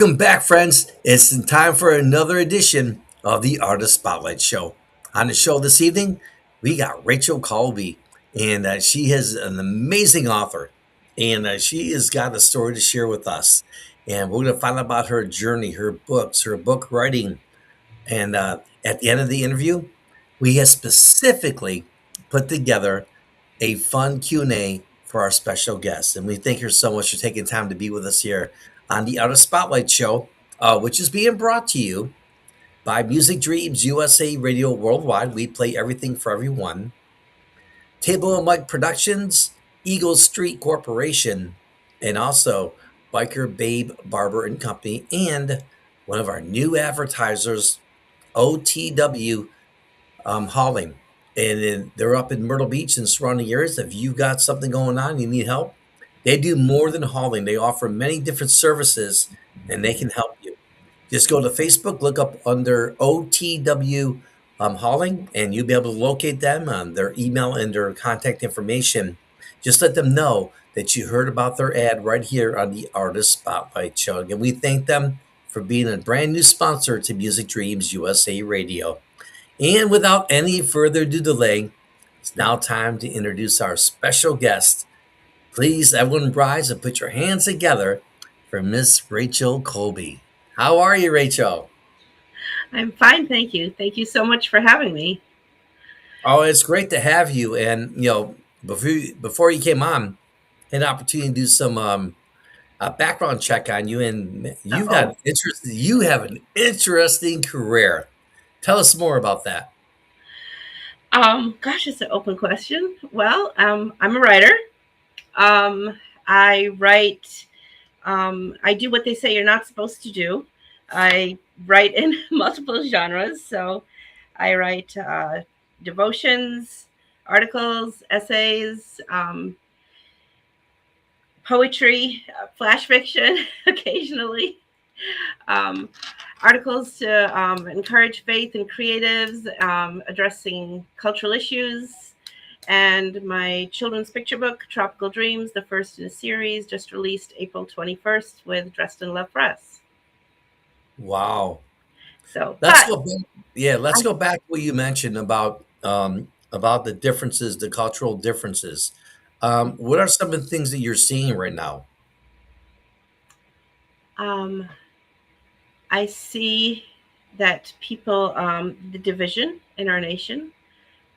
Welcome back, friends. It's time for another edition of the Artist Spotlight Show. On the show this evening, we got Rachel Colby, and she is an amazing author, and she has got a story to share with us. And we're going to find out about her journey, her books, her book writing, and at the end of the interview, we have specifically put together a fun Q&A for our special guest. And we thank her so much for taking time to be with us here on the Artist Spotlight Show, which is being brought to you by Music Dreams USA Radio Worldwide. We play everything for everyone. Table and Mike Productions, Eagle Street Corporation, and also Biker Babe Barber and Company, and one of our new advertisers, OTW hauling. And then they're up in Myrtle Beach and surrounding areas. If you've got something going on, you need help, they do more than hauling. They offer many different services and they can help you. Just go to Facebook, look up under OTW hauling, and you'll be able to locate them on their email and their contact information. Just let them know that you heard about their ad right here on the Artist Spotlight Show. And we thank them for being a brand new sponsor to Music Dreams USA Radio. And without any further delay, it's now time to introduce our special guest. Please, everyone, rise and put your hands together for Miss Rachel Colby. How are you, Rachel? I'm fine, thank you. Thank you so much for having me. Oh, it's great to have you. And before you came on, I had an opportunity to do some background check on you, and Oh, You have an interesting career. Tell us more about that. gosh, it's an open question. Well, I'm a writer. Um, I write. I do what they say you're not supposed to do. I write in multiple genres. So I write devotions, articles, essays, poetry, flash fiction, occasionally. um, Articles to encourage faith in creatives, addressing cultural issues, and my children's picture book, Tropical Dreams, the first in a series, just released April 21st with Dresden Love Press. Wow. So, Let's but go back. Yeah, let's I, go back to what you mentioned about the differences, the cultural differences. What are some of the things that you're seeing right now? um, I see that people, the division in our nation.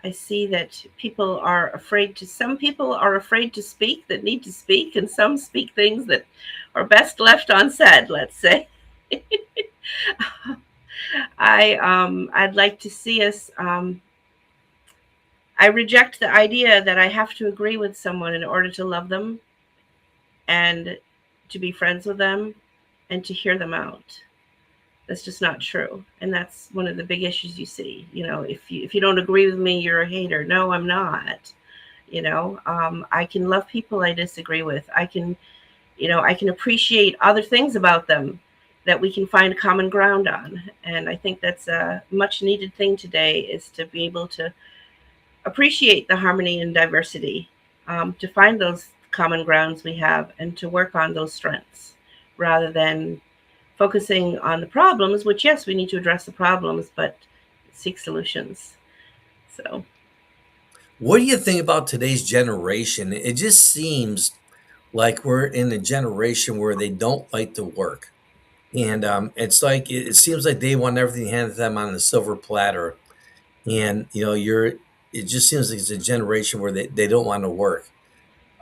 I see that some people are afraid to speak that need to speak, and some speak things that are best left unsaid, let's say. I'd like to see us, I reject the idea that I have to agree with someone in order to love them and to be friends with them and to hear them out. That's just not true, and that's one of the big issues you see. If you don't agree with me, you're a hater. No, I'm not. I can love people I disagree with. I can appreciate other things about them that we can find common ground on. And I think that's a much needed thing today, is to be able to appreciate the harmony and diversity, to find those common grounds we have and to work on those strengths rather than focusing on the problems, which, yes, we need to address the problems, but seek solutions. So, What do you think about today's generation? It just seems like we're in a generation where they don't like to work. And it's like it seems like they want everything handed to them on a silver platter. And it just seems like it's a generation where they don't want to work.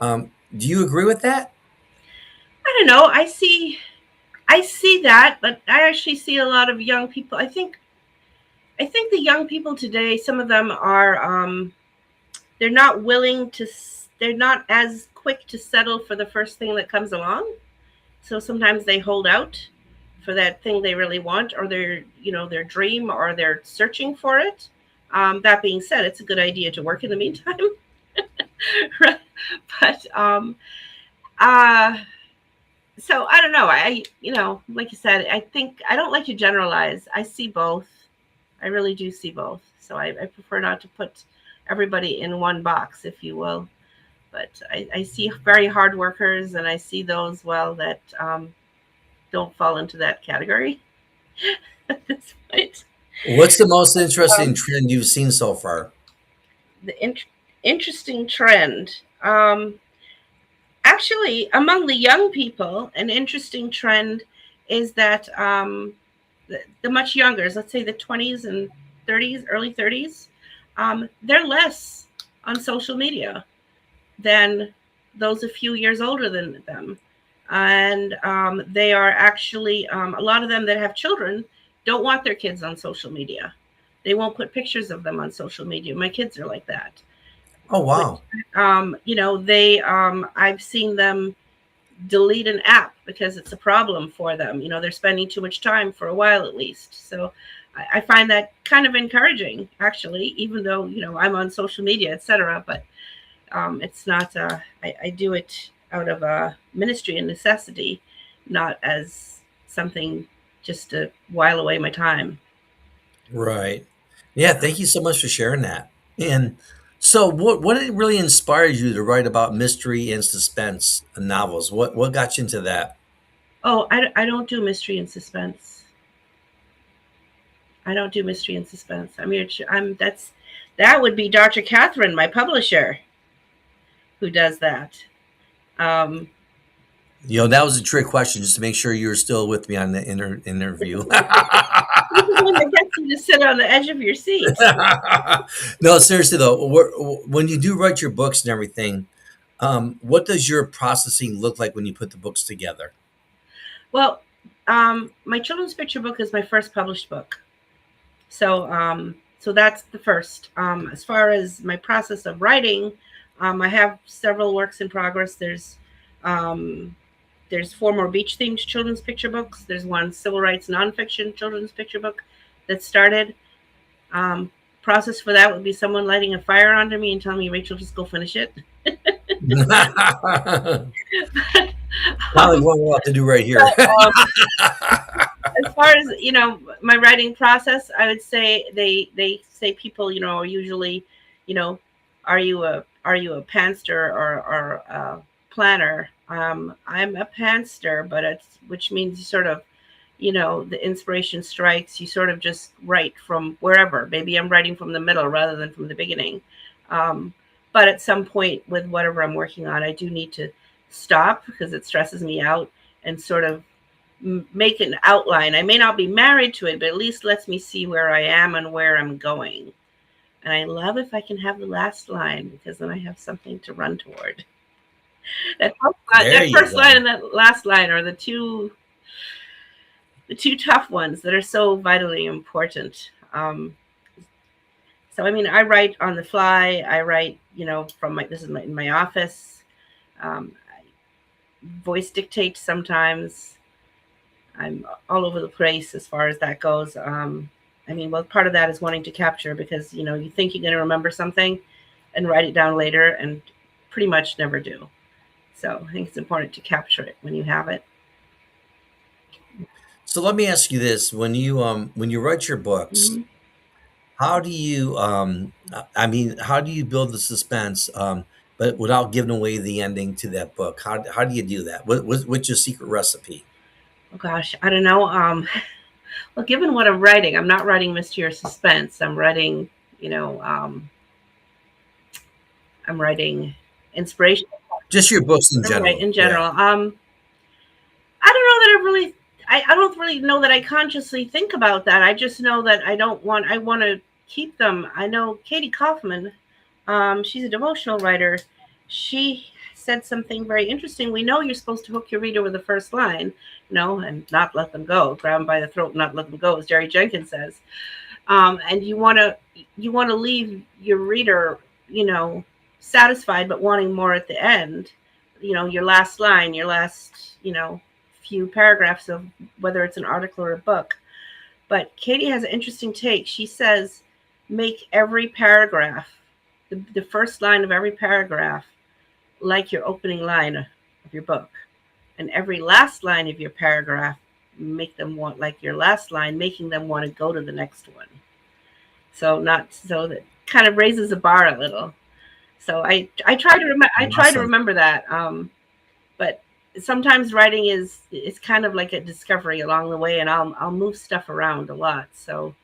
Do you agree with that? I don't know. I see that, but I actually see a lot of young people. I think the young people today, some of them are, they're not willing to, they're not as quick to settle for the first thing that comes along. So sometimes they hold out for that thing they really want, or their dream, or they're searching for it. That being said, it's a good idea to work in the meantime. Right? But uh, so I don't know. Like you said, I think I don't like to generalize. I see both. I really do see both. So I prefer not to put everybody in one box, if you will. But I see very hard workers, and I see those, well, that don't fall into that category at this point. What's the most interesting Um, trend you've seen so far? the interesting trend. Actually, among the young people, an interesting trend is that the much younger, let's say the 20s and 30s, early 30s, they're less on social media than those a few years older than them. And they are actually, a lot of them that have children don't want their kids on social media. They won't put pictures of them on social media. My kids are like that. Oh, Which, wow. I've seen them delete an app because it's a problem for them. They're spending too much time for a while at least. So I find that kind of encouraging, actually, even though, I'm on social media, etc. But it's not, I do it out of a ministry and necessity, not as something just to while away my time. Right. Yeah, Yeah. thank you so much for sharing that. And so what really inspired you to write about mystery and suspense novels? What got you into that? Oh, I don't do mystery and suspense. I don't do mystery and suspense. That would be Dr. Catherine, my publisher, who does that. Um, That was a trick question just to make sure you were still with me on the interview. he's the one that gets you to sit on the edge of your seat. No, seriously though, when you do write your books and everything, what does your processing look like when you put the books together? Well, my children's picture book is my first published book. So that's the first. As far as my process of writing, I have several works in progress. Um, there's four more beach themed children's picture books. There's one civil rights nonfiction children's picture book that started. Um, Process for that would be someone lighting a fire under me and telling me, Rachel, just go finish it. Probably um, what we'll have to do right here. but as far as my writing process, I would say they say people are usually, you know, are you a pantster or a planner? I'm a pantster, but it's which means you sort of the inspiration strikes. You sort of just write from wherever. Maybe I'm writing from the middle rather than from the beginning. Um, but at some point with whatever I'm working on, I do need to stop because it stresses me out and sort of make an outline. I may not be married to it, but at least lets me see where I am and where I'm going. And I love if I can have the last line because then I have something to run toward. There That you first line go. and that last line are the two tough ones that are so vitally important. So I mean, I write on the fly. I write, from this is in my office. I voice dictate sometimes. I'm all over the place as far as that goes. I mean, well, part of that is wanting to capture because you think you're going to remember something and write it down later, and pretty much never do. So I think it's important to capture it when you have it. So let me ask you this: when you write your books, Mm-hmm. how do you I mean, how do you build the suspense, but without giving away the ending to that book? How do you do that? What's your secret recipe? Oh gosh, I don't know. Well, given what I'm writing, I'm not writing mystery or suspense. You know, um, I'm writing inspiration. Just your books in Right, general. in Yeah. general. I don't know that I really. I don't really know that I consciously think about that. I just know that I don't want. I want to keep them. I know Katie Kaufman. She's a devotional writer. She said something very interesting. We know you're supposed to hook your reader with the first line, and not let them go. Grab them by the throat, and not let them go, as Jerry Jenkins says. And you want to leave your reader, satisfied but wanting more at the end. Your last line, your last, few paragraphs of whether it's an article or a book. But Katie has an interesting take. She says, make every paragraph, the first line of every paragraph, like your opening line of your book, and every last line of your paragraph, make them want like your last line, making them want to go to the next one. So not so that kind of raises the bar a little. So I try to Awesome. remember that. But sometimes writing is it's kind of like a discovery along the way, and I'll move stuff around a lot. So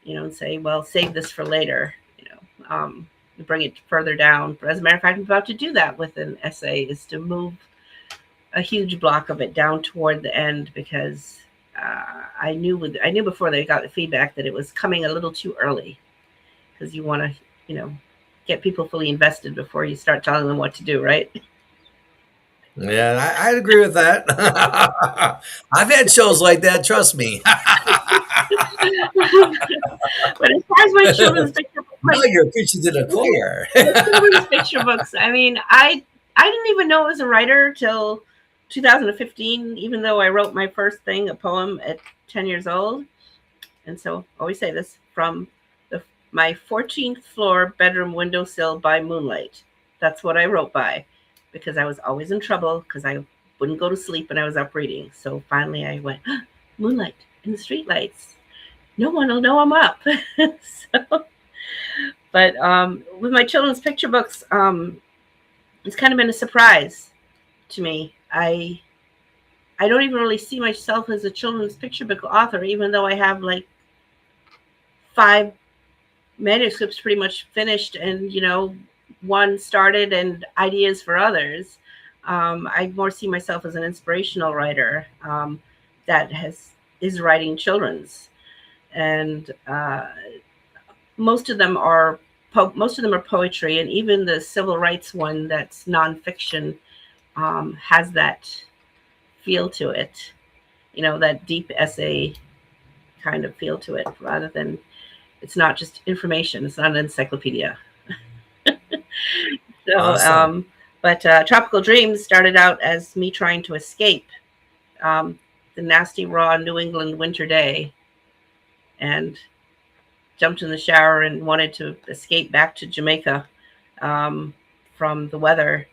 and say, well, save this for later. Bring it further down. But as a matter of fact, I'm about to do that with an essay, is to move a huge block of it down toward the end, because I knew before they got the feedback that it was coming a little too early, because you want to get people fully invested before you start telling them what to do, right? Yeah, I'd agree with that. I've had shows like that. Trust me. But as far as my children's picture, Now you're preaching to the choir. my children's picture books, I mean, I didn't even know I was a writer till 2015, even though I wrote my first thing, a poem, at 10 years old. And so I always say this, from my 14th floor bedroom windowsill by moonlight. That's what I wrote by, because I was always in trouble because I wouldn't go to sleep when I was up reading. So finally I went, moonlight in the streetlights. No one will know I'm up. So, but with my children's picture books, it's kind of been a surprise to me. I don't even really see myself as a children's picture book author, even though I have like 5 manuscripts pretty much finished, and one started, and ideas for others. I more see myself as an inspirational writer, that is writing children's, and most of them are poetry, and even the civil rights one that's nonfiction has that feel to it, that deep essay kind of feel to it, rather than, it's not just information. It's not an encyclopedia. So, Awesome. but Tropical Dreams started out as me trying to escape um, the nasty, raw New England winter day, and jumped in the shower and wanted to escape back to Jamaica, um, from the weather,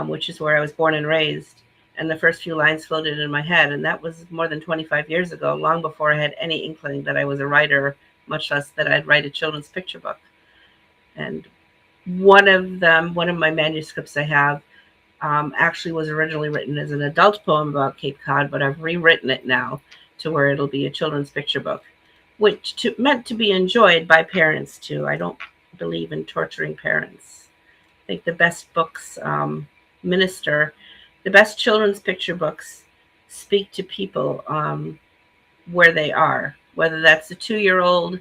which is where I was born and raised. And the first few lines floated in my head, and that was more than 25 years ago, long before I had any inkling that I was a writer, much less that I'd write a children's picture book. And one of my manuscripts I have, actually was originally written as an adult poem about Cape Cod, but I've rewritten it now to where it'll be a children's picture book, meant to be enjoyed by parents too. I don't believe in torturing parents. I think the best books minister, the best children's picture books speak to people where they are, whether that's the 2-year old,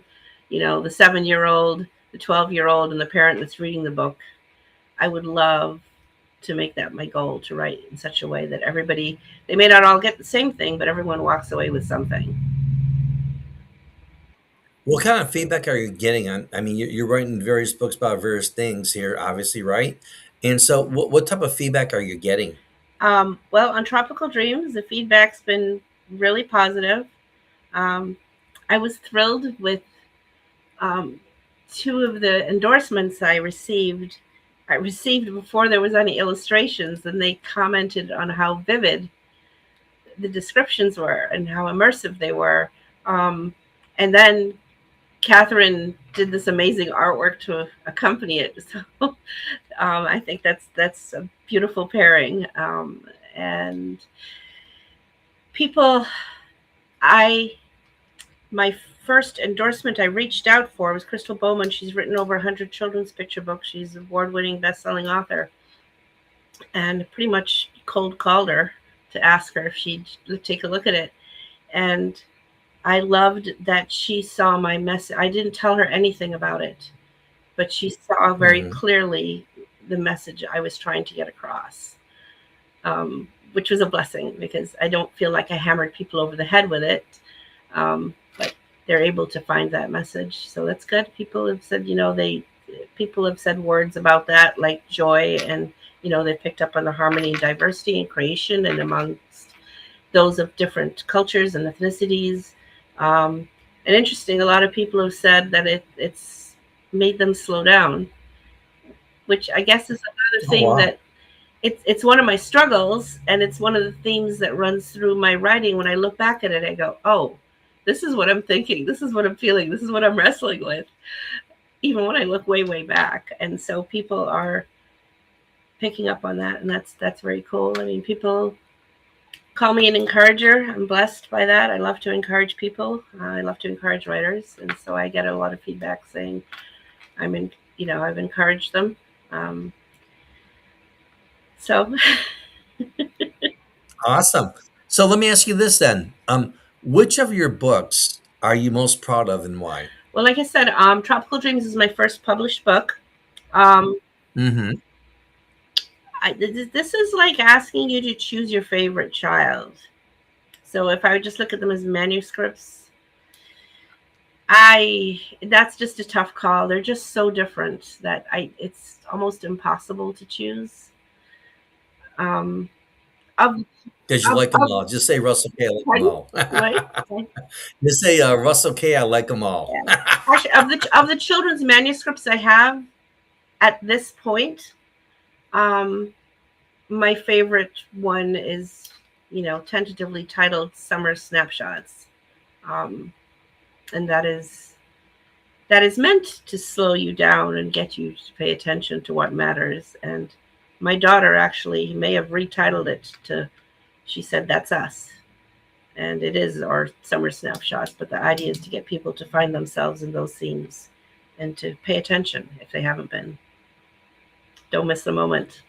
the 7-year old, the 12-year old, and the parent that's reading the book. I would love to make that my goal, to write in such a way that everybody, they may not all get the same thing, but everyone walks away with something. What kind of feedback are you getting on? I mean, you're writing various books about various things here, obviously, right? And so, what type of feedback are you getting? Well, on Tropical Dreams, the feedback's been really positive. Um, I was thrilled with um, 2 of the endorsements I received. I received before there was any illustrations, and they commented on how vivid the descriptions were and how immersive they were. And then Catherine did this amazing artwork to accompany it. So I think that's a beautiful pairing. And people, I my first endorsement I reached out for was Crystal Bowman. She's written over 100 children's picture books. She's an award-winning best-selling author, and pretty much cold called her to ask her if she'd take a look at it. And I loved that she saw my message. I didn't tell her anything about it, but she saw very Hmm. clearly the message I was trying to get across, which was a blessing, because I don't feel like I hammered people over the head with it. But they're able to find that message. So that's good. People have said, people have said words about that, like joy, and, they picked up on the harmony and diversity and creation, and amongst those of different cultures and ethnicities. And interesting, a lot of people have said that it's made them slow down, which I guess is another Oh thing wow! that it's one of my struggles, and it's one of the themes that runs through my writing. When I look back at it, I go, oh, this is what I'm thinking, this is what I'm feeling, this is what I'm wrestling with, even when I look way, way back. And so people are picking up on that, and that's very cool. I mean, people. Call me an encourager. I'm blessed by that. I love to encourage people. I love to encourage writers, and so I get a lot of feedback saying I'm in. I've encouraged them. Um, so, Awesome. So let me ask you this then. Which of your books are you most proud of and why? well, like I said, Tropical Dreams is my first published book. Um, Hmm. this is like asking you to choose your favorite child. So if I would just look at them as manuscripts, I that's just a tough call. They're just so different that I it's almost impossible to choose. Um, of Because you like them of all. Just say Russell K. I like them pardon? all. What? Just say Russell K. I like them all. Yeah. Actually, of the children's manuscripts I have at this point, um, my favorite one is, tentatively titled "Summer Snapshots," um, and that is meant to slow you down and get you to pay attention to what matters. And my daughter actually may have retitled it to. She said, "That's us." And it is our summer snapshots, but the idea is to get people to find themselves in those scenes and to pay attention if they haven't been. Don't miss the moment.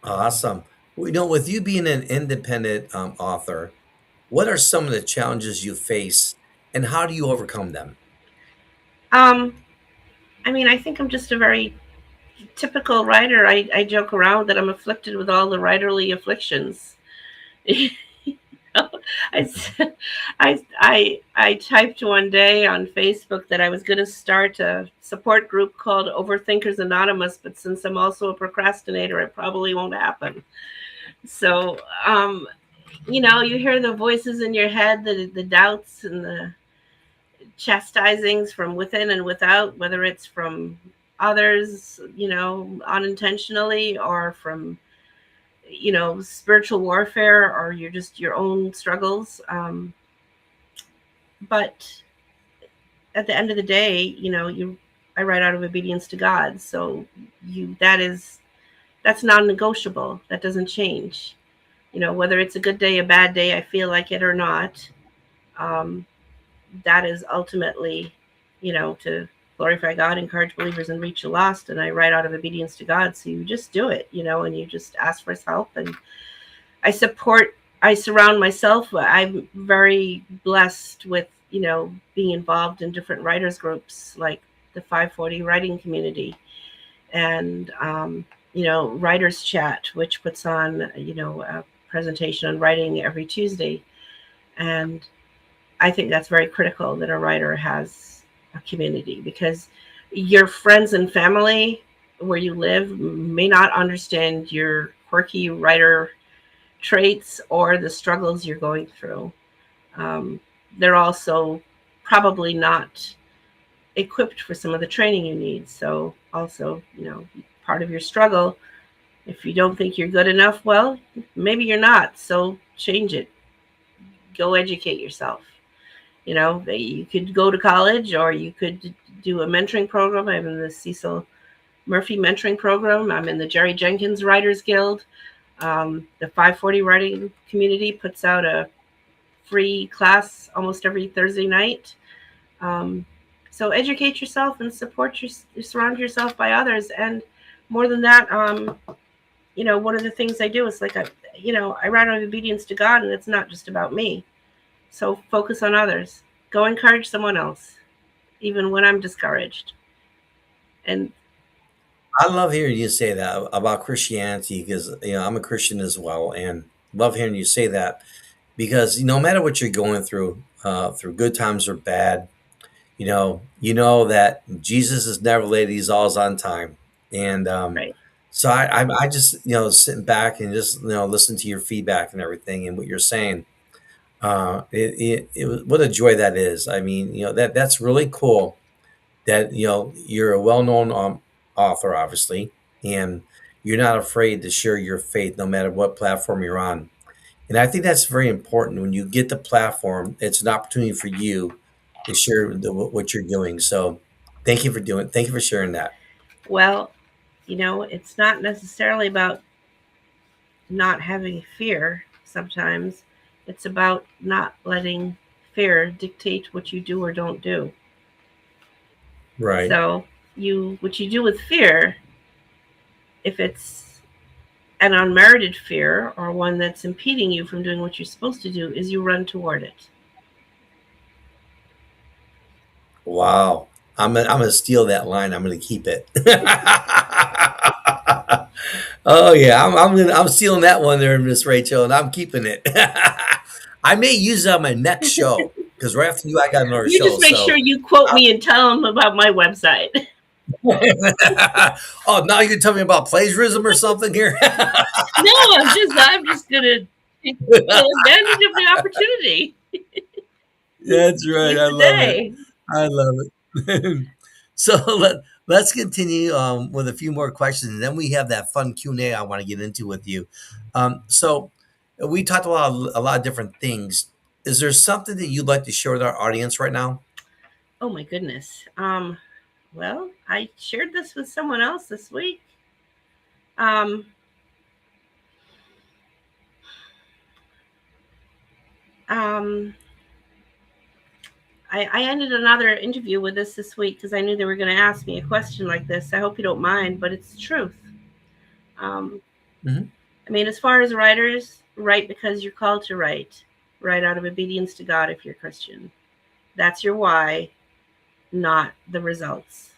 Awesome. Well, with you being an independent author, what are some of the challenges you face and how do you overcome them? um I think I'm just a very typical writer. I joke around that I'm afflicted with all the writerly afflictions. I, I typed one day on Facebook that I was going to start a support group called Overthinkers Anonymous, but since I'm also a procrastinator, it probably won't happen. So, you hear the voices in your head, the doubts and the chastisings from within and without, whether it's from others, unintentionally, or from, spiritual warfare, or you're just your own struggles. But at the end of the day, I write out of obedience to God. So that's non-negotiable. That doesn't change. Whether it's a good day, a bad day, I feel like it or not. Um, that is ultimately, to glorify God, encourage believers, and reach the lost. And I write out of obedience to God. So you just do it, and you just ask for his help. And I support, I surround myself. I'm very blessed with, being involved in different writers groups like the 540 writing community and, Writers Chat, which puts on, a presentation on writing every Tuesday. And I think that's very critical that a writer has a community because your friends and family where you live may not understand your quirky writer traits or the struggles you're going through. Um, they're also probably not equipped for some of the training you need. So, also, part of your struggle, if you don't think you're good enough, well, maybe you're not. So, change it. Go educate yourself. You could go to college or you could do a mentoring program. I'm in the Cecil Murphy mentoring program. I'm in the Jerry Jenkins Writers Guild. The 540 writing community puts out a free class almost every Thursday night. Um, so educate yourself and surround yourself by others. And more than that, one of the things I do is like, I write out obedience to God and it's not just about me. So focus on others. Go encourage someone else, even when I'm discouraged. And I love hearing you say that about Christianity because I'm a Christian as well, and love hearing you say that because no matter what you're going through good times or bad, you know that Jesus is never late; he's always on time, and right. so I just sitting back and just listen to your feedback and everything and what you're saying. What a joy that is. I mean, that's really cool that you're a well-known author obviously, and you're not afraid to share your faith no matter what platform you're on. And I think that's very important. When you get the platform, it's an opportunity for you to share what you're doing. So thank you for sharing that. Well, it's not necessarily about not having fear sometimes. It's about not letting fear dictate what you do or don't do. Right. So you what you do with fear, if it's an unmerited fear or one that's impeding you from doing what you're supposed to do, is you run toward it. Wow. I'm gonna steal that line. I'm gonna keep it. Oh yeah, I'm stealing that one there, Miss Rachel, and I'm keeping it. I may use it on my next show because right after you, I got another You show. just make sure So, you quote me and tell them about my website. oh, now you're telling me about plagiarism or something here. No, I'm just gonna take full advantage of the opportunity. That's right. Seize I the love it. day. I love it. So let's continue with a few more questions, and then we have that fun Q&A I want to get into with you. So we talked about a lot of different things. Is there something that you'd like to share with our audience right now? Oh my goodness. Well, I shared this with someone else this week. Um, um, I ended another interview with this week because I knew they were going to ask me a question like this. I hope you don't mind, but it's the truth. Um, Hmm. I mean, as far as writers, write because you're called to write. Write out of obedience to God if you're Christian. That's your why, not the results.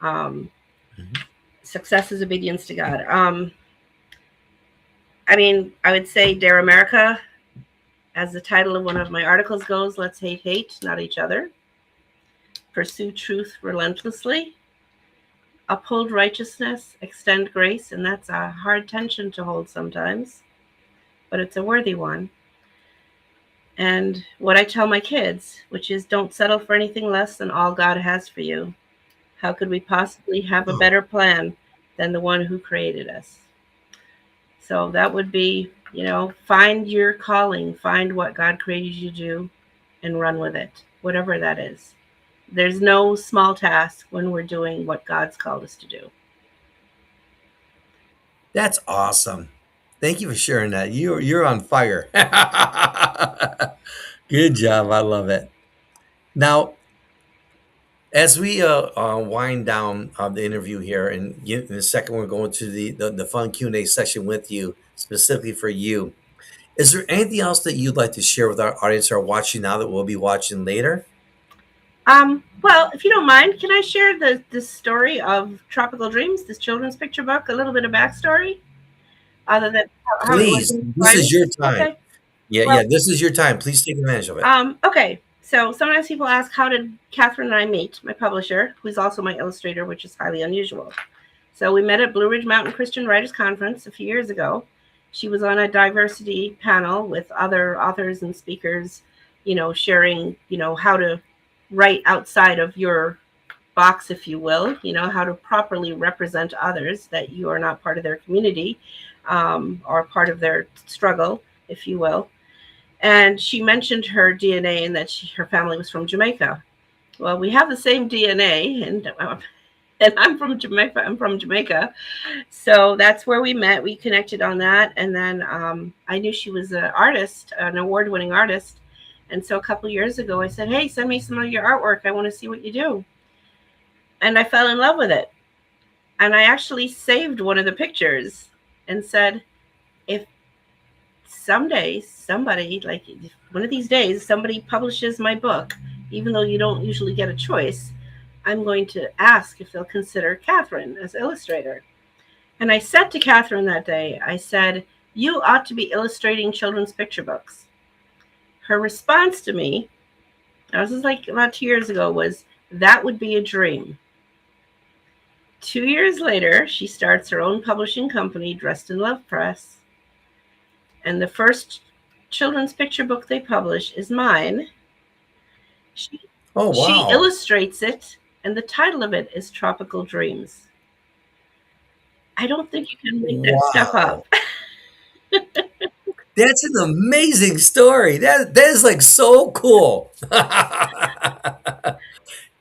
Um, Hmm. Success is obedience to God. I mean, I would say, Dare America, as the title of one of my articles goes, let's hate, not each other. Pursue truth relentlessly. Uphold righteousness, extend grace, and that's a hard tension to hold sometimes, but it's a worthy one. And what I tell my kids, which is don't settle for anything less than all God has for you. How could we possibly have a Oh, better plan than the one who created us? So that would be, find your calling, find what God created you to do, and run with it, whatever that is. There's no small task when we're doing what God's called us to do. that's awesome. Thank you for sharing that. You're on fire. Good job. I love it. Now, as we wind down the interview here, and in a second we're going to the fun Q&A session with you, specifically for you. Is there anything else that you'd like to share with our audience who are watching now that we'll be watching later? Well, if you don't mind, can I share the story of Tropical Dreams, this children's picture book, a little bit of backstory, other than how it was Please, this is inspired? your time. Okay. Yeah, Well, yeah, this is your time. Please take advantage of it. okay. So sometimes people ask, how did Catherine and I meet? My publisher, who's also my illustrator, which is highly unusual. So we met at Blue Ridge Mountain Christian Writers Conference a few years ago. She was on a diversity panel with other authors and speakers, sharing, how to write outside of your box, if you will, how to properly represent others, that you are not part of their community, or part of their struggle, if you will. And she mentioned her DNA and that her family was from Jamaica. Well, we have the same DNA, and I'm from Jamaica. So that's where we met. We connected on that, and then I knew she was an artist, an award-winning artist. And so a couple years ago, I said, "Hey, send me some of your artwork. I want to see what you do." And I fell in love with it. And I actually saved one of the pictures and said, "If someday somebody, like one of these days, somebody publishes my book, even though you don't usually get a choice, I'm going to ask if they'll consider Catherine as illustrator." And I said to Catherine that day, I said, "You ought to be illustrating children's picture books." Her response to me, this was like about 2 years ago, was, "That would be a dream." 2 years later, she starts her own publishing company, Dressed in Love Press. And the first children's picture book they publish is mine. She, Oh, she wow. illustrates it, and the title of it is Tropical Dreams. I don't think you can make that stuff Wow. up. That's an amazing story. That is like so cool.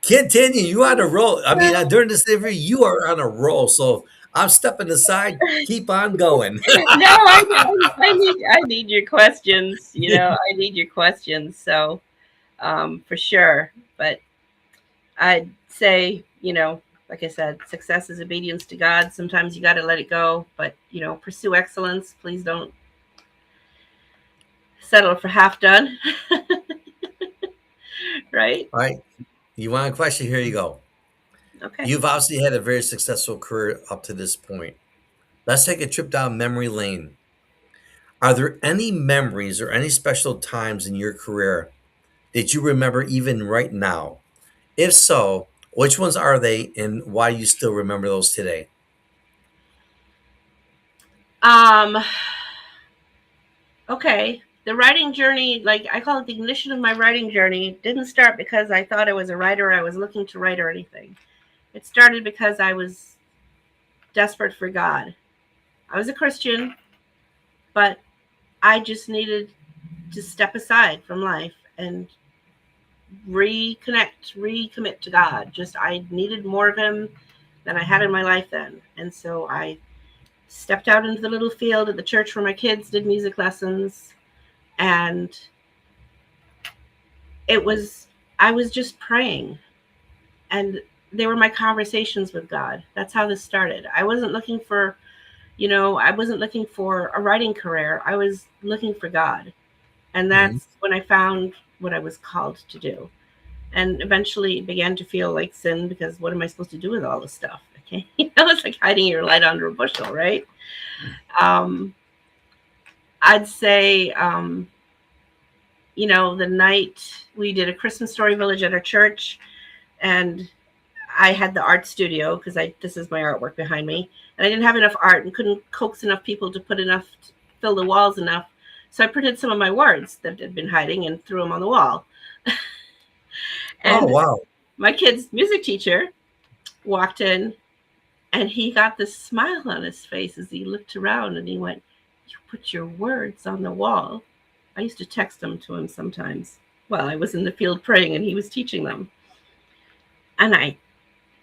Continue. You on a roll. I mean, Well, during this interview, you are on a roll. So I'm stepping aside. Keep on going. No, I need your questions. I need your questions. So, for sure. But I'd say, like I said, success is obedience to God. Sometimes you got to let it go, but pursue excellence. Please don't settle for half done, right? All right. You want a question? Here you go. Okay. You've obviously had a very successful career up to this point. Let's take a trip down memory lane. Are there any memories or any special times in your career that you remember even right now? If so, which ones are they and why you still remember those today? Um. Okay. The writing journey, like I call it the ignition of my writing journey, didn't start because I thought I was a writer. I was looking to write or anything. It started because I was desperate for God. I was a Christian, but I just needed to step aside from life and recommit to God. Just I needed more of Him than I had in my life then. And so I stepped out into the little field at the church where my kids did music lessons. And it was, I was just praying. And they were my conversations with God. That's how this started. I wasn't looking for, I wasn't looking for a writing career. I was looking for God. And Mhm. that's when I found what I was called to do. And eventually it began to feel like sin because what am I supposed to do with all this stuff? Okay. It's like hiding your light under a bushel, right? Um, I'd say, the night we did a Christmas Story Village at our church, and I had the art studio because this is my artwork behind me, and I didn't have enough art and couldn't coax enough people to fill the walls enough. So I printed some of my words that had been hiding and threw them on the wall. Oh, And wow. my kid's music teacher walked in, and he got this smile on his face as he looked around and he went, "You put your words on the wall." I used to text them to him sometimes while I was in the field praying and he was teaching them. And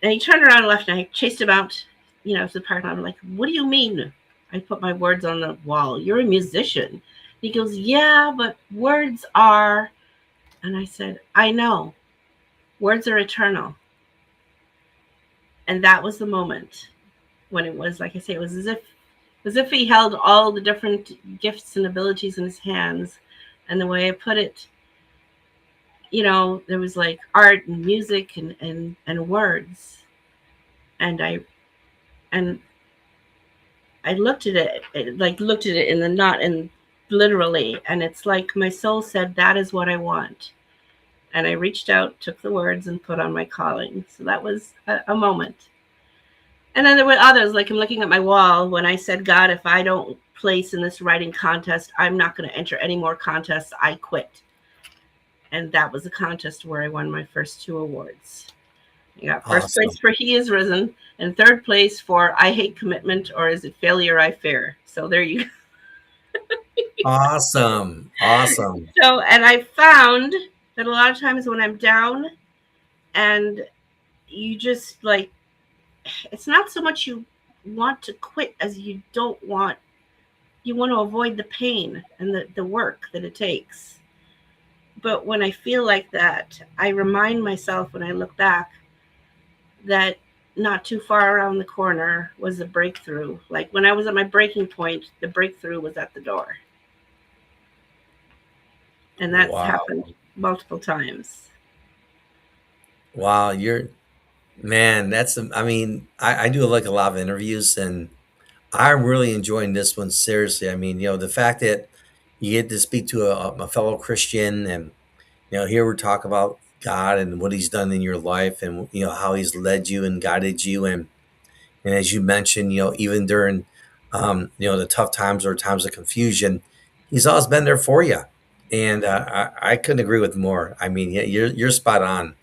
he turned around and left, and I chased him out, to the parking lot. I'm like, "What do you mean I put my words on the wall? You're a musician." He goes, "Yeah, but words are," and I said, "I know. Words are eternal." And that was the moment when it was, like I say, it was as if he held all the different gifts and abilities in his hands. And the way I put it, there was like art and music and words. And and I looked at it in the not in literally, and it's like my soul said, "That is what I want." And I reached out, took the words, and put on my calling. So that was a moment. And then there were others, like I'm looking at my wall when I said, "God, if I don't place in this writing contest, I'm not going to enter any more contests. I quit." And that was a contest where I won my first two awards. I got first place Awesome. for He Is Risen and third place for I Hate Commitment, or Is It Failure I Fear? So there you go. Awesome. Awesome. So, and I found that a lot of times when I'm down and you just like, it's not so much you want to quit as you want to avoid the pain and the work that it takes. But when I feel like that, I remind myself when I look back that not too far around the corner was a breakthrough. Like when I was at my breaking point, the breakthrough was at the door. And that's Wow. happened multiple times. Wow. Man, I mean, I do like a lot of interviews and I'm really enjoying this one seriously. I mean, the fact that you get to speak to a fellow Christian and, here we talk about God and what he's done in your life and, how he's led you and guided you. And as you mentioned, even during, the tough times or times of confusion, he's always been there for you. And I couldn't agree with more. I mean, yeah, you're spot on.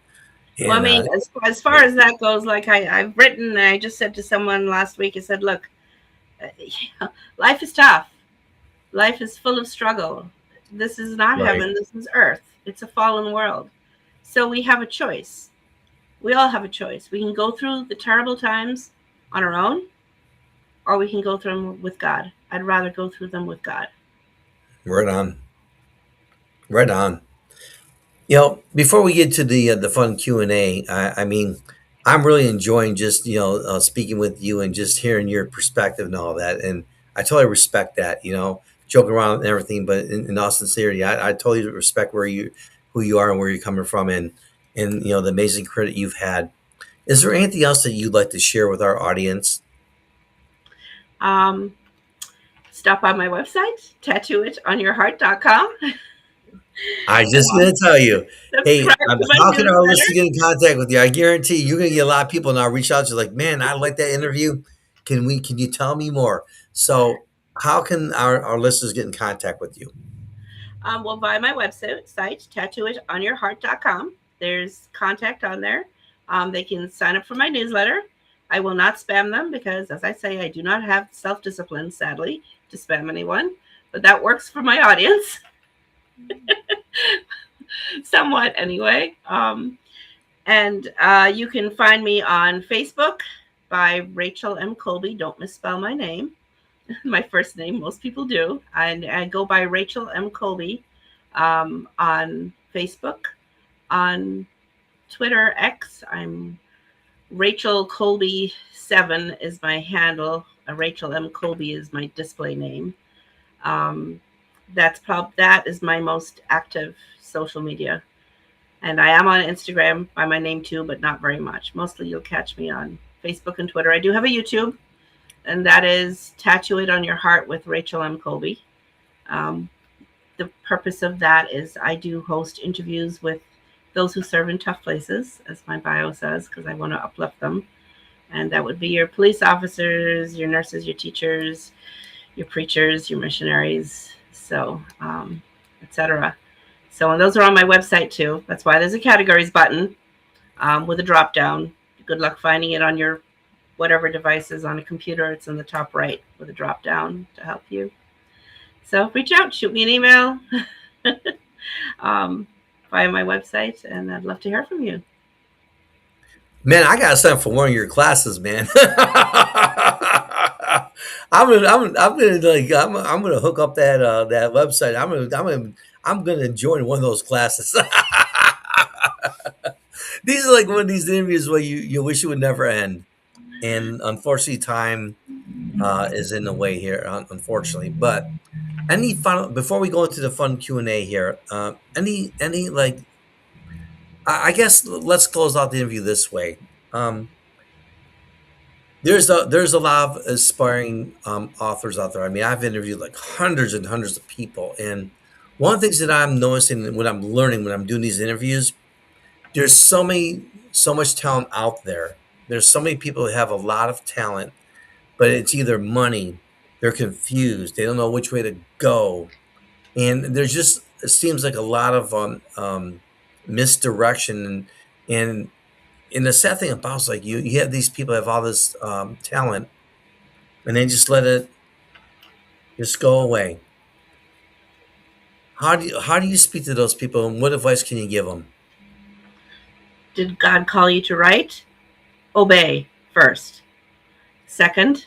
Well, I And mean, as far as that goes, like I've written, and I just said to someone last week, I said, "Look, life is tough. Life is full of struggle. This is not right, heaven. This is earth. It's a fallen world. So we have a choice. We all have a choice. We can go through the terrible times on our own, or we can go through them with God. I'd rather go through them with God. Right on. Right on. Before we get to the fun Q&A, I mean, I'm really enjoying just speaking with you and just hearing your perspective and all that, and I totally respect that. Joking around and everything, but in all sincerity, I totally respect who you are and where you're coming from, and the amazing credit you've had. Is there anything else that you'd like to share with our audience? Um, Stop by my website, tattooitonyourheart.com. I just gonna tell you, hey, Subscribe to my how can our newsletter. listeners get in contact with you? I guarantee you're gonna get a lot of people now reach out to you like, man, I like that interview. Can you tell me more? So how can our listeners get in contact with you? Well, via my website, tattooitonyourheart.com. There's contact on there. They can sign up for my newsletter. I will not spam them because, as I say, I do not have self discipline, sadly, to spam anyone, but that works for my audience somewhat anyway. And you can find me on Facebook by Rachel M. Colby. Don't misspell my name. My first name, most people do. I go by Rachel M. Colby on Facebook. On Twitter X, I'm Rachel Colby 7 is my handle. Rachel M. Colby is my display name. Um, that is my most active social media. And I am on Instagram by my name too, but not very much. Mostly you'll catch me on Facebook and Twitter. I do have a YouTube, and that is Tattoo It on Your Heart with Rachel M. Colby. Um, the purpose of that is I do host interviews with those who serve in tough places, as my bio says, because I want to uplift them. And that would be your police officers, your nurses, your teachers, your preachers, your missionaries, so etc. So, and those are on my website too. That's why there's a categories button with a drop down. Good luck finding it on your whatever device is on a computer. It's in the top right with a drop down to help you. So reach out, shoot me an email um, via my website, and I'd love to hear from you. Man, I got to sign up for one of your classes, man. I'm gonna hook up that website. I'm gonna join one of those classes. These are like one of these interviews where you wish it would never end, and unfortunately, time is in the way here. Unfortunately, but any final before we go into the fun Q&A here, any like I guess let's close out the interview this way. Um, there's a lot of aspiring authors out there. I mean, I've interviewed like hundreds and hundreds of people, and one of the things that I'm noticing when I'm learning when I'm doing these interviews, there's so much talent out there. There's so many people who have a lot of talent, but it's either money, they're confused, they don't know which way to go, and there's just it seems like a lot of misdirection and and the sad thing about it is like you have these people have all this talent and they just let it just go away. How do you speak to those people and what advice can you give them? Did God call you to write? Obey first. Second,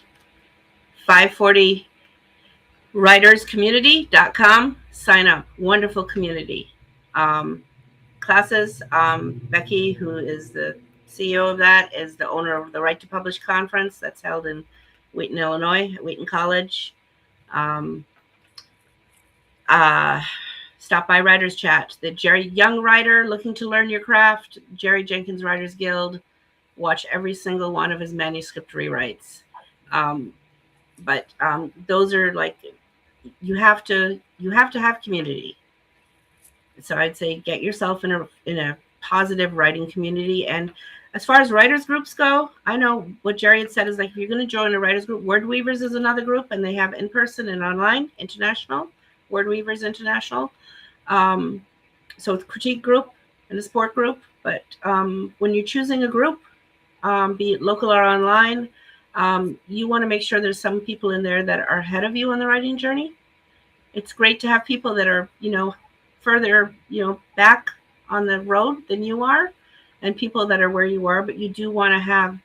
540writerscommunity.com. Sign up. Wonderful community. Um, Classes. Becky, who is the CEO of that, is the owner of the Right to Publish conference that's held in Wheaton, Illinois, at Wheaton College. Um, uh, Stop by Writers Chat. The Jerry Young Writer looking to learn your craft, Jerry Jenkins Writers Guild. Watch every single one of his manuscript rewrites. Um, but those are like you have to have community. So I'd say get yourself in a positive writing community. And as far as writers groups go, I know what Jerry had said is like if you're going to join a writers group, Word Weavers is another group, and they have in person and online international. Word Weavers International. Um, so it's a critique group and a support group. But when you're choosing a group, be it local or online, you want to make sure there's some people in there that are ahead of you on the writing journey. It's great to have people that are, further, back on the road than you are, and people that are where you are, but you do want to have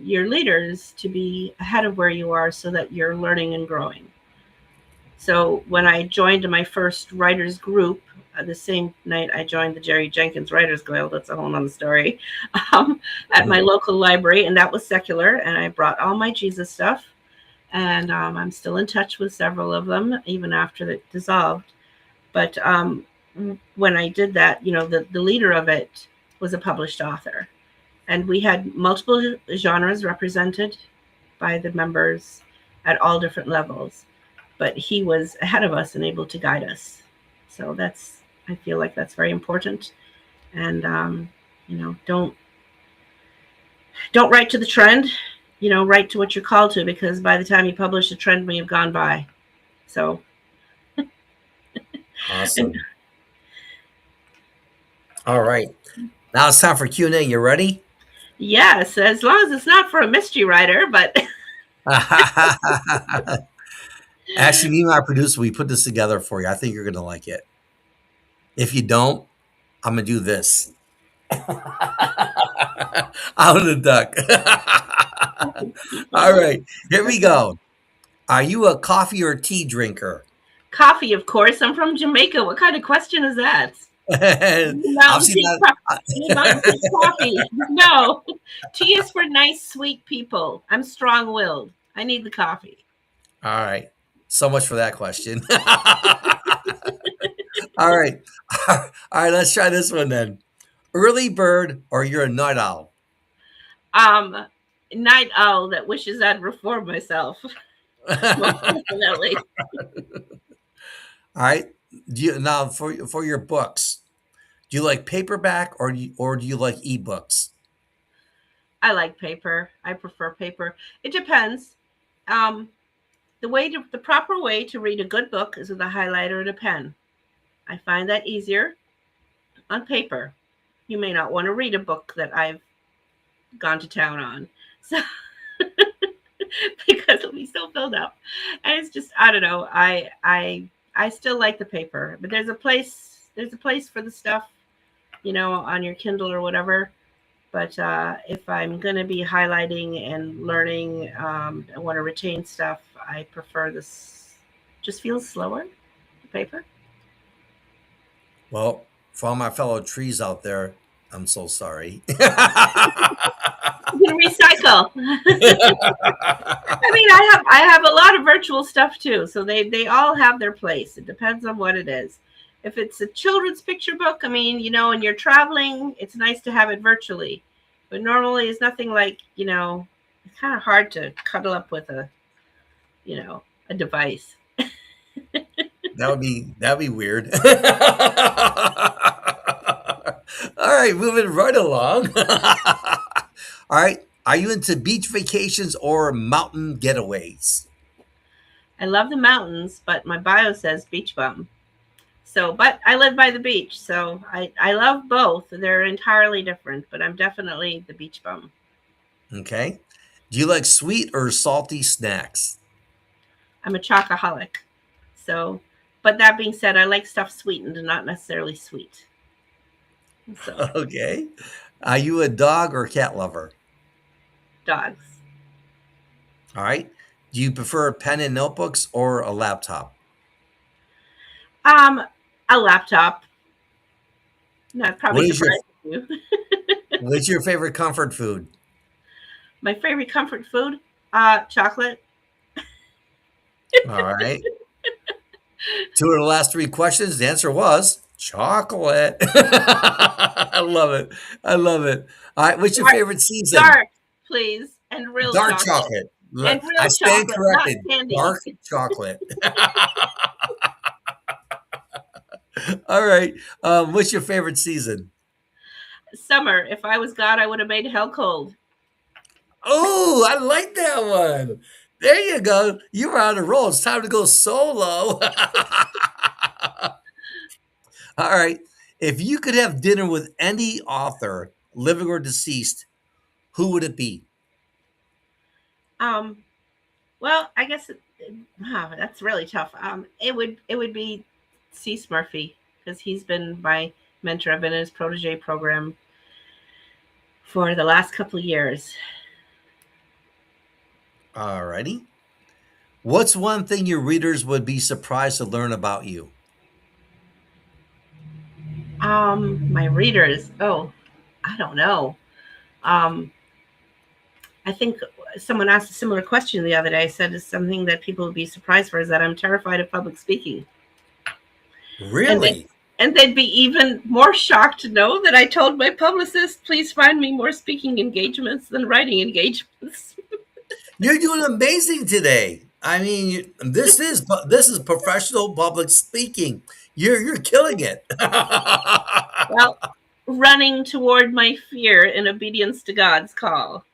your leaders to be ahead of where you are so that you're learning and growing. So when I joined my first writers group, the same night I joined the Jerry Jenkins Writers Guild, that's a whole nother story, um, at my local library, and that was secular, and I brought all my Jesus stuff, and I'm still in touch with several of them, even after it dissolved. But when I did that, the leader of it was a published author, and we had multiple genres represented by the members at all different levels, but he was ahead of us and able to guide us. So I feel like that's very important. And don't write to the trend. Write to what you're called to, because by the time you publish, the trend may have gone by. So, and Awesome. All right. Now it's time for Q&A. You ready? yes, as long as it's not for a mystery writer, but Actually, me and my producer, we put this together for you. I think you're going to like it. If you don't, I'm going to do this. Out of the duck. All right, here we go. Are you a coffee or tea drinker? coffee, of course. I'm from Jamaica. What kind of question is that? I've Mountain seen Peak, that. Mountain Peak coffee. No, tea is for nice, sweet people. I'm strong-willed. I need the coffee. All right. So much for that question. All right. All right, let's try this one then. Early bird or you're a night owl? Um, Night owl that wishes I'd reform myself. Most All definitely. right. Do you now for your books? Do you like paperback or do you like ebooks? I like paper. I prefer paper. It depends. Um, the proper way to read a good book is with a highlighter and a pen. I find that easier on paper. You may not want to read a book that I've gone to town on. So because it'll be so filled up. And it's just, I don't know. I still like the paper, but there's a place for the stuff, on your Kindle or whatever. But if I'm going to be highlighting and learning, I want to retain stuff, I prefer this. Just feels slower, the paper. Well, for all my fellow trees out there, I'm so sorry. You can recycle. I mean, I have a lot of virtual stuff too, so they all have their place. It depends on what it is. If it's a children's picture book, I mean, and you're traveling, it's nice to have it virtually. But normally, it's nothing like, it's kind of hard to cuddle up with a device. That'd be weird. All right, moving right along. All right, are you into beach vacations or mountain getaways? I love the mountains, but my bio says beach bum. So, but I live by the beach, so I love both. They're entirely different, but I'm definitely the beach bum. Okay. Do you like sweet or salty snacks? I'm a chocoholic. So, but that being said, I like stuff sweetened and not necessarily sweet. So, Okay. Are you a dog or cat lover? dogs. All right. Do you prefer pen and notebooks or a laptop? Um, a laptop. That probably What is your surprises you. What's your favorite comfort food? My favorite comfort food, chocolate. All right. Two of the last three questions, the answer was chocolate. I love it. I love it. All right. What's your Dark, favorite season? dark, please, and real Dark chocolate. chocolate. And I real stand chocolate, not corrected. candy. Dark chocolate. All right. What's your favorite season? Summer. If I was God, I would have made hell cold. Oh, I like that one. There you go. You were on a roll. It's time to go solo. All right. If you could have dinner with any author, living or deceased, who would it be? Um, well, I guess that's really tough. It would be Cease Murphy, because he's been my mentor. I've been in his protege program for the last couple of years. Alrighty. What's one thing your readers would be surprised to learn about you? My readers. Oh, I don't know. Um, I think someone asked a similar question the other day. I said it's something that people would be surprised for is that I'm terrified of public speaking, and they Really? and they'd be even more shocked to know that I told my publicist, "Please find me more speaking engagements than writing engagements." You're doing amazing today. I mean, this is professional public speaking. You're killing it. Well, running toward my fear in obedience to God's call.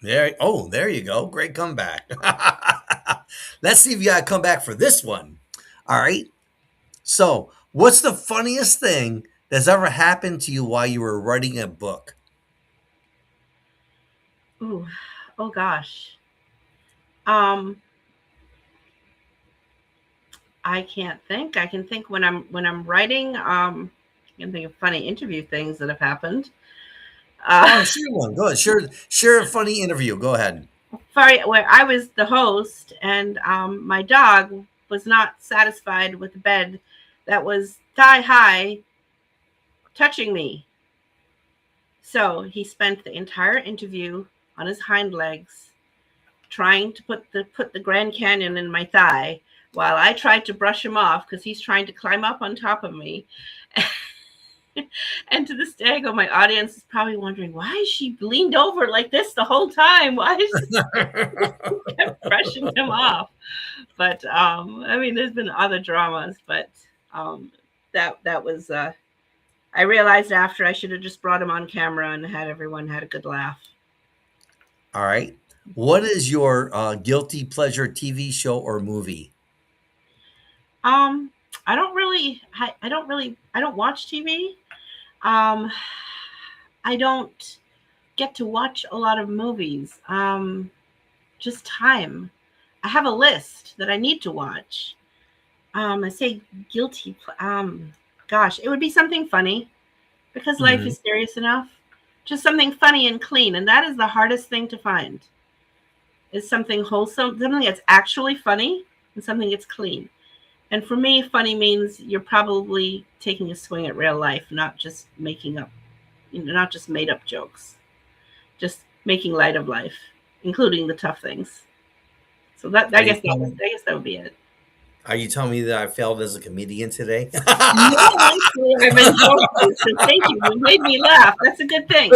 There you go. Great comeback. Let's see if you got to come back for this one. All right. So, what's the funniest thing that's ever happened to you while you were writing a book? Ooh, oh gosh. Um, I can't think. I can think when I'm writing. I can think of funny interview things that have happened. Oh, Uh, share one. Go ahead. Share a funny interview. Go ahead. sorry, where I was the host, and my dog was not satisfied with the bed that was thigh high, touching me. So he spent the entire interview on his hind legs, trying to put the Grand Canyon in my thigh, while I tried to brush him off because he's trying to climb up on top of me. And to this day, I go, my audience is probably wondering, why is she leaned over like this the whole time? Why is she kept brushing him off? But I mean, there's been other dramas, but um, that was. I realized after I should have just brought him on camera and had everyone had a good laugh. All right. What is your guilty pleasure TV show or movie? Um, I don't really, I don't watch TV. Um, I don't get to watch a lot of movies. Just time. I have a list that I need to watch. I say guilty. Gosh, it would be something funny because life Mhm. is serious enough. Just something funny and clean, and that is the hardest thing to find. Is something wholesome, something that's actually funny, and something that's clean. And for me, funny means you're probably taking a swing at real life, not just making up, not just made up jokes, just making light of life, including the tough things. So that Are you telling I guess that would be it. Are you telling me that I failed as a comedian today? No, actually, I've enjoyed it. So thank you. You made me laugh. That's a good thing.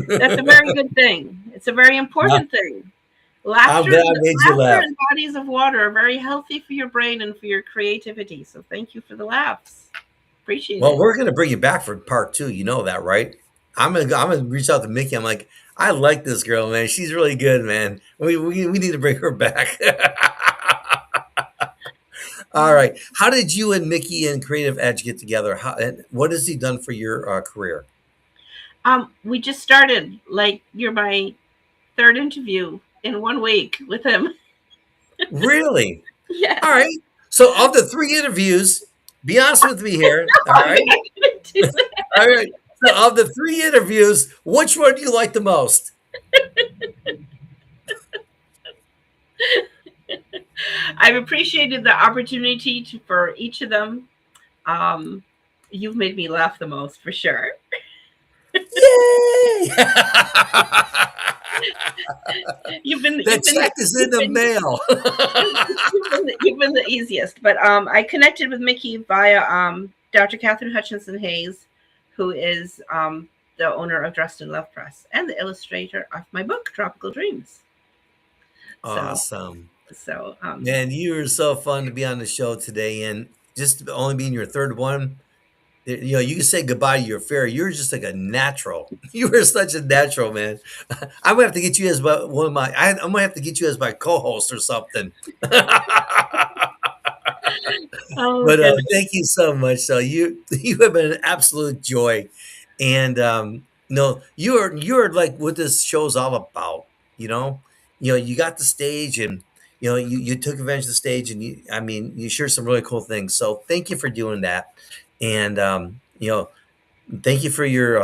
That's a very good thing. It's a very Well, important thing. I'm glad I made you Laughter laugh. and bodies of water are very healthy for your brain and for your creativity. So thank you for the laughs. Appreciate Well, it. we're gonna bring you back for part two. You know that, right? I'm gonna reach out to Mickey. I'm like, I like this girl, man. She's really good, man. We need to bring her back. All right. How did you and Mickey and Creative Edge get together? How and what has he done for your career? We just started. Like you're my third interview in 1 week with him. Really? Yes. All right. So of the three interviews, be honest with me here. All I'm right. not gonna do All right. So of the three interviews, which one do you like the most? I've appreciated the opportunity for each of them. Um, you've made me laugh the most for sure. Yay! The You've been check is in the mail. you've been the easiest. But I connected with Mickey via Dr. Catherine Hutchinson Hayes, who is the owner of Dressed in Love Press and the illustrator of my book Tropical Dreams. So Awesome. so Man, you were so fun to be on the show today. And just only being your third one, you can say goodbye to your fear. You're just like a natural. You were such a natural, man. I'm gonna have to get you as one of my. I'm gonna have to get you as my co-host or something. oh But goodness. thank you so much. So you have been an absolute joy, and you're like what this show's all about. You got the stage, and you took advantage of the stage, and I mean, you shared some really cool things. So thank you for doing that, and thank you for your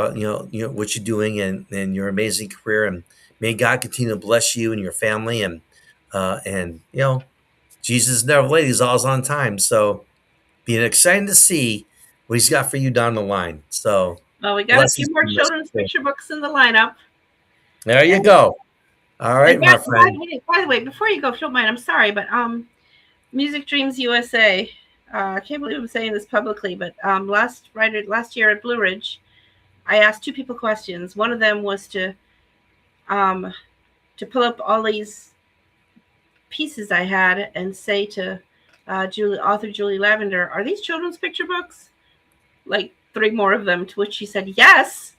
what you're doing and your amazing career, and may God continue to bless you and your family, and And Jesus never late; he's always on time. So, being excited to see what he's got for you down the line. So, Well, we got a few blessings more to you, children's sister. picture books in the lineup. There you And go. All right, my friend. by the way, before you go, if you don't mind, I'm sorry, but Music Dreams USA. I can't believe I'm saying this publicly, but last year at Blue Ridge, I asked two people questions. One of them was um, to pull up all these pieces I had and say to author Julie Lavender, "Are these children's picture books?" Like three more of them, to which she said yes.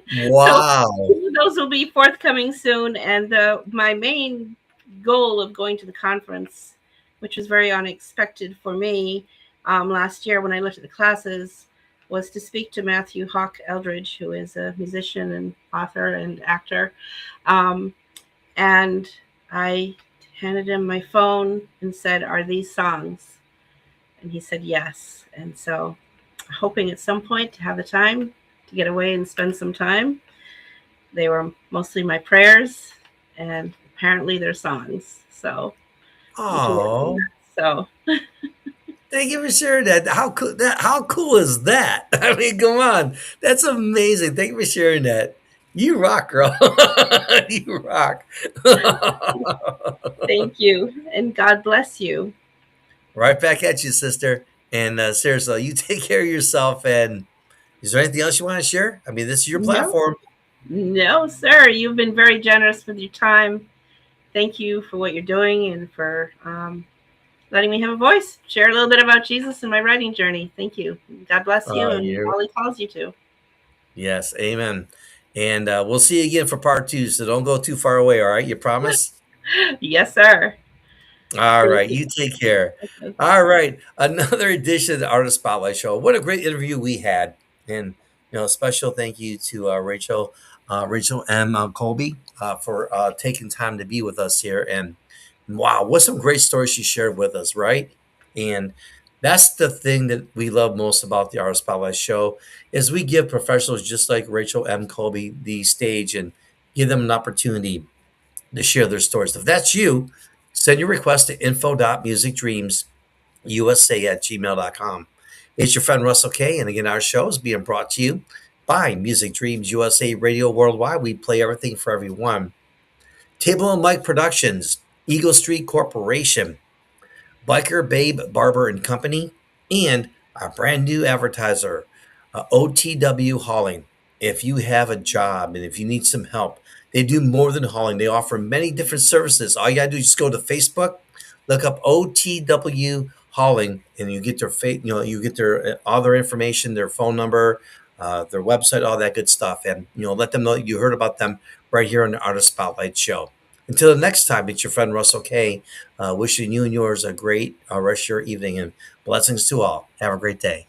So Wow. those will be forthcoming soon. And my main goal of going to the conference, which was very unexpected for me last year when I looked at the classes, was to speak to Matthew Hawk Eldridge, who is a musician and author and actor. Um, and I handed him my phone and said, "Are these songs?" And he said yes. And so, hoping at some point to have the time to get away and spend some time. They were mostly my prayers, and apparently they're songs. So we can work on Oh, that. So thank you for sharing that. How cool is that? I mean, come on. That's amazing. Thank you for sharing that. You rock, girl. You rock. thank you, and God bless you. Right back at you, sister. And seriously, you take care of yourself. And is there anything else you want to share? I mean, this is your No, platform. no, sir. You've been very generous with your time. Thank you for what you're doing and for letting me have a voice. Share a little bit about Jesus and my writing journey. Thank you. God bless you and You. all He calls you to. Yes, amen. And we'll see you again for part two. So don't go too far away. All right, you promise? Yes, sir. All Thank right, you. you take care. Okay. All right, another edition of the Artist Spotlight Show. What a great interview we had, and special thank you to Rachel M. Colby, for taking time to be with us here. And wow, what some great stories she shared with us, right? And that's the thing that we love most about the Artist Spotlight Show is we give professionals just like Rachel M. Colby the stage and give them an opportunity to share their stories. If that's you, send your request to info.musicdreamsusa@gmail.com. It's your friend Russell K. And again, our show is being brought to you by Music Dreams USA Radio Worldwide. We play everything for everyone. Table and Mike Productions, Eagle Street Corporation, Biker Babe Barber and Company, and our brand new advertiser, OTW Hauling. If you have a job and if you need some help, they do more than hauling. They offer many different services. All you gotta do is just go to Facebook, look up OTW Hauling, and you get you get their all their information, their phone number, their website, all that good stuff, and let them know that you heard about them right here on the Artist Spotlight Show. Until the next time, it's your friend Russell K. Wishing you and yours a great rest of your evening and blessings to all. Have a great day.